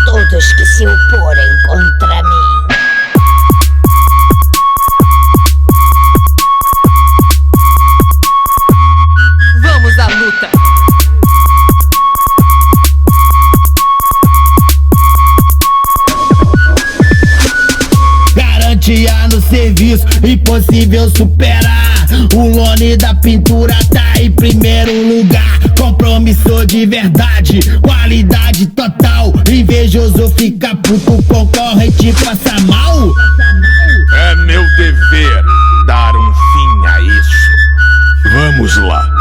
todos que se oporem contra mim. Vamos à luta! Garantia no serviço, impossível superar. O Lone da pintura tá em primeiro lugar. Compromisso de verdade, qualidade total. Invejoso fica puto, concorrente passa mal. É meu dever dar um fim a isso. Vamos lá.